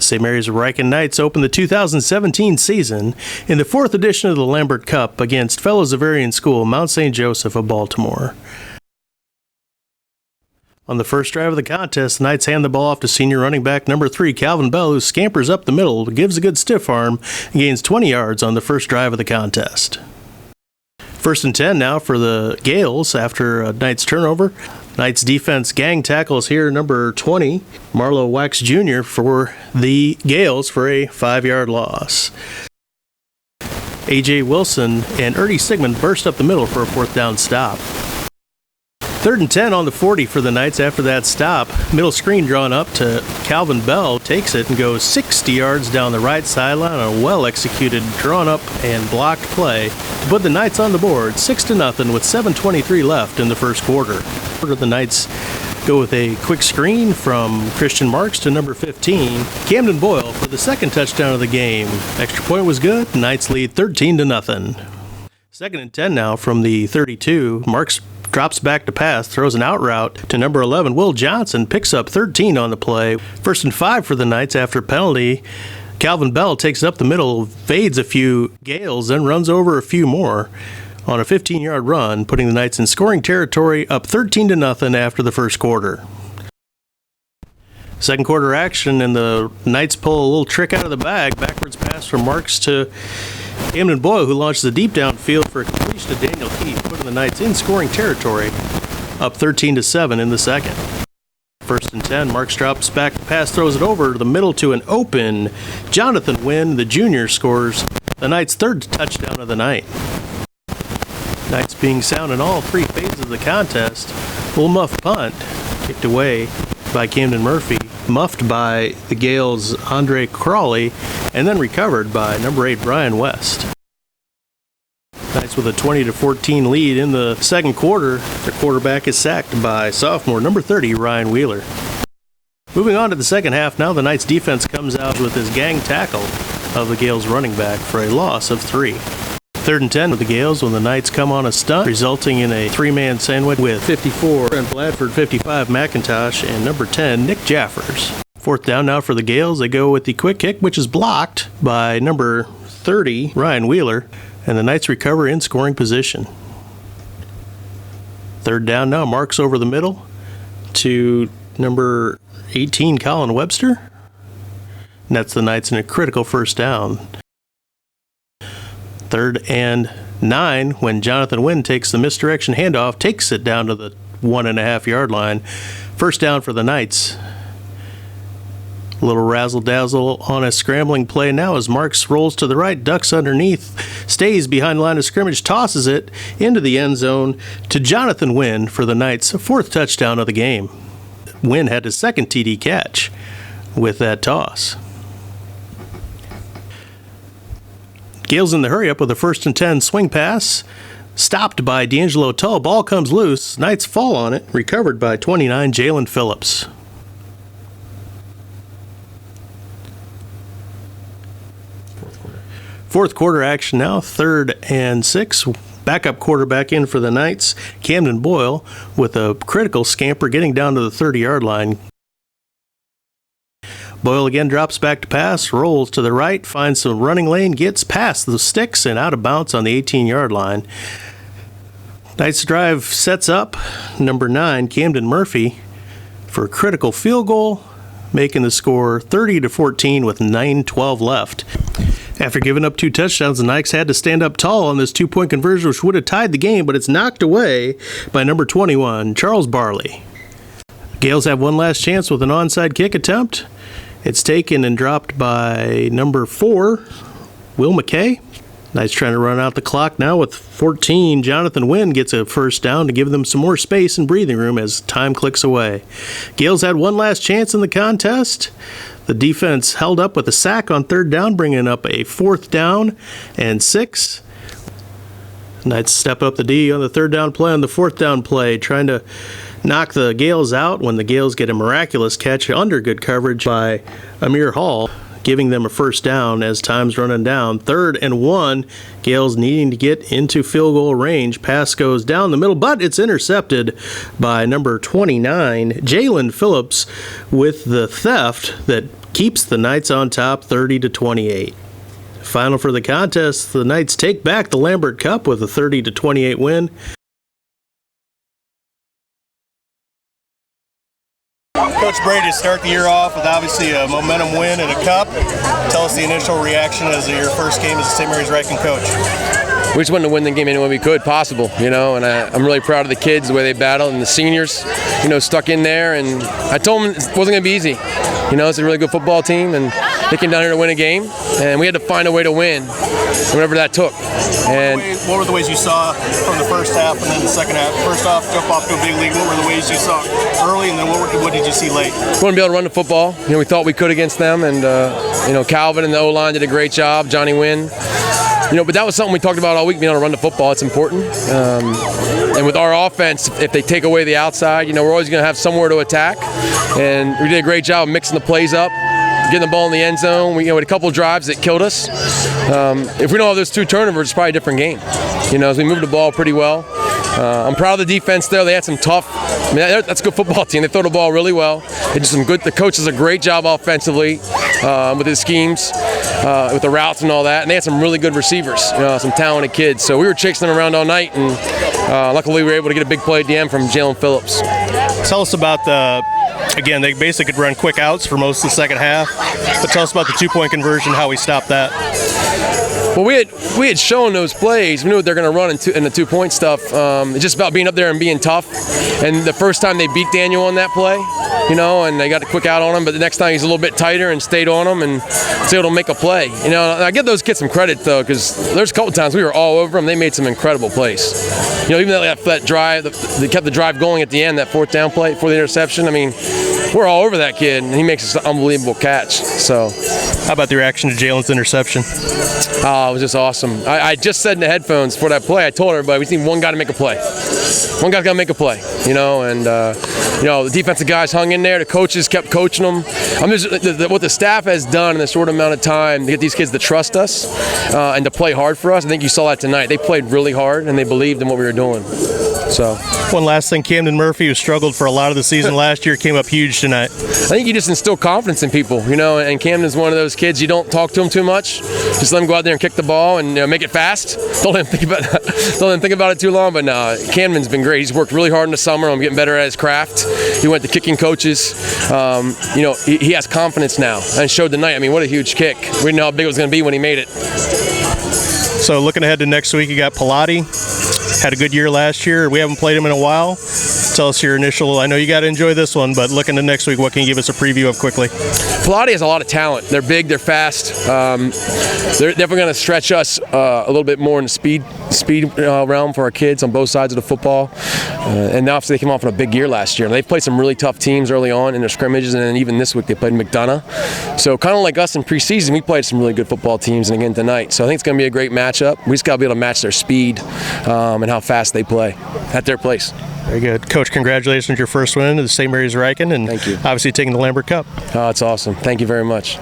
St. Mary's Riken Knights opened the 2017 season in the fourth edition of the Lambert Cup against fellow Xaverian school Mount St. Joseph of Baltimore. On the first drive of the contest, the Knights hand the ball off to senior running back number 3, Calvin Bell, who scampers up the middle, gives a good stiff arm, and gains 20 yards on the first drive of the contest. 1st and 10 now for the Gales after a Knights turnover. Knights defense gang tackles here number 20, Marlowe Wax Jr. for the Gales for a 5-yard loss. A.J. Wilson and Ernie Sigmund burst up the middle for a 4th down stop. 3rd and 10 on the 40 for the Knights after that stop. Middle screen drawn up to Calvin Bell, takes it and goes 60 yards down the right sideline on a well-executed, drawn-up and blocked play to put the Knights on the board 6-0 with 7:23 left in the first quarter. The Knights go with a quick screen from Christian Marks to number 15, Camden Boyle, for the second touchdown of the game. Extra point was good. Knights lead 13-0. 2nd and 10 now from the 32. Marks drops back to pass, throws an out route to number 11, Will Johnson, picks up 13 on the play. 1st and 5 for the Knights after penalty. Calvin Bell takes up the middle, fades a few Gales, then runs over a few more on a 15-yard run, putting the Knights in scoring territory, up 13-0 after the first quarter. Second quarter action, and the Knights pull a little trick out of the bag. Backwards pass from Marks to Camden Boyle, who launches a deep downfield for a completion to Daniel Keith, putting the Knights in scoring territory, up 13-7 in the second. 1st and 10, Marks drops back to pass, throws it over to the middle to an open Jonathan Wynn. The junior scores the Knights' 3rd touchdown of the night. Knights being sound in all 3 phases of the contest. Little muff punt, kicked away by Camden Murphy, muffed by the Gales' Andre Crawley, and then recovered by number 8, Brian West. Knights with a 20-14 lead in the second quarter. Their quarterback is sacked by sophomore number 30, Ryan Wheeler. Moving on to the second half, now the Knights defense comes out with his gang tackle of the Gales running back for a loss of 3. 3rd and 10 with the Gales when the Knights come on a stunt, resulting in a 3-man sandwich with 54 and Bradford, 55 McIntosh, and number 10 Nick Jaffers. 4th down now for the Gales. They go with the quick kick, which is blocked by number 30 Ryan Wheeler, and the Knights recover in scoring position. 3rd down now, Marks over the middle to number 18 Colin Webster. And that's the Knights in a critical 1st down. 3rd and 9 when Jonathan Wynn takes the misdirection handoff, takes it down to the 1.5-yard line. 1st down for the Knights. A little razzle-dazzle on a scrambling play now as Marks rolls to the right, ducks underneath, stays behind the line of scrimmage, tosses it into the end zone to Jonathan Wynn for the Knights' 4th touchdown of the game. Wynn had his 2nd TD catch with that toss. Gales in the hurry-up with a 1st and 10 swing pass. Stopped by D'Angelo Tull. Ball comes loose. Knights fall on it. Recovered by 29, Jalen Phillips. Fourth quarter action now. 3rd and 6. Backup quarterback in for the Knights, Camden Boyle, with a critical scamper getting down to the 30-yard line. Boyle again drops back to pass, rolls to the right, finds some running lane, gets past the sticks and out of bounds on the 18-yard line. Knights drive sets up number 9, Camden Murphy, for a critical field goal, making the score 30-14 with 9:12 left. After giving up 2 touchdowns, the Knights had to stand up tall on this 2-point conversion, which would have tied the game, but it's knocked away by number 21, Charles Barley. Gales have one last chance with an onside kick attempt. It's taken and dropped by number 4, Will McKay. Knights trying to run out the clock now with 14. Jonathan Wynn gets a 1st down to give them some more space and breathing room as time clicks away. Gales had one last chance in the contest. The defense held up with a sack on 3rd down, bringing up a 4th down and 6. Knights step up the D on the 3rd down play, on the 4th down play, trying to knock the Gales out when the Gales get a miraculous catch under good coverage by Amir Hall. giving them a first down as time's running down. 3rd and 1, Gales needing to get into field goal range. Pass goes down the middle, but it's intercepted by number 29, Jalen Phillips, with the theft that keeps the Knights on top 30-28. Final for the contest, the Knights take back the Lambert Cup with a 30-28 win. Coach Brady, to start the year off with obviously a momentum win and a cup. Tell us the initial reaction as your first game as a St. Mary's Riken coach. We just wanted to win the game any way we could possible, and I'm really proud of the kids, the way they battled, and the seniors, stuck in there. And I told them it wasn't going to be easy. It's a really good football team, and they came down here to win a game, and we had to find a way to win, whatever that took. And what were the ways you saw from the first half and then the second half? First off, jump off to a big lead. What were the ways you saw early, and then what did you see late? We wanted to be able to run the football. We thought we could against them, and Calvin and the O-line did a great job. Johnny Wynn. But that was something we talked about all week, being able to run the football. It's important. And with our offense, if they take away the outside, we're always going to have somewhere to attack. And we did a great job of mixing the plays up, getting the ball in the end zone. We had a couple of drives that killed us. If we don't have those 2 turnovers, it's probably a different game. As we moved the ball pretty well. I'm proud of the defense there. They had some tough. That's a good football team. They throw the ball really well. They did some good. The coach does a great job offensively with his schemes, with the routes and all that. And they had some really good receivers, some talented kids. So we were chasing them around all night, and luckily we were able to get a big play at the end from Jalen Phillips. Tell us about again, they basically could run quick outs for most of the second half. But tell us about the 2-point conversion, how we stopped that. Well, we had shown those plays. We knew what they're going to run in the 2-point stuff. It's just about being up there and being tough. And the first time they beat Daniel on that play, and they got a quick out on him. But the next time he's a little bit tighter and stayed on him and was able to make a play. I give those kids some credit, though, because there's a couple times we were all over them. They made some incredible plays. Even though that drive, they kept the drive going at the end, that 4th down play for the interception. We're all over that kid, and he makes an unbelievable catch. So, how about the reaction to Jalen's interception? It was just awesome. I just said in the headphones for that play, I told everybody, we just need one guy to make a play. One guy's got to make a play, and the defensive guys hung in there. The coaches kept coaching them. What the staff has done in a short amount of time to get these kids to trust us and to play hard for us. I think you saw that tonight. They played really hard, and they believed in what we were doing. So, one last thing, Camden Murphy, who struggled for a lot of the season last year, came up huge tonight. I think you just instill confidence in people, and Camden's one of those kids, you don't talk to him too much. Just let him go out there and kick the ball and make it fast. Don't let him think about it too long, but no, Camden's been great. He's worked really hard in the summer on getting better at his craft. He went to kicking coaches. He has confidence now and showed tonight. What a huge kick. We didn't know how big it was going to be when he made it. So looking ahead to next week, you got Pilati. Had a good year last year. We haven't played him in a while. Tell us your initial. I know you got to enjoy this one, but looking to next week, what can you give us a preview of quickly? Pilati has a lot of talent. They're big. They're fast. They're definitely going to stretch us a little bit more in the speed realm for our kids on both sides of the football. And obviously they came off on a big year last year. They've played some really tough teams early on in their scrimmages, and then even this week they played McDonough. So kind of like us in preseason, we played some really good football teams, and again tonight. So I think it's going to be a great matchup. We just got to be able to match their speed and how fast they play at their place. Very good. Coach, congratulations on your first win at the St. Mary's Riken, and thank you. Obviously taking the Lambert Cup. Oh, it's awesome. Thank you very much.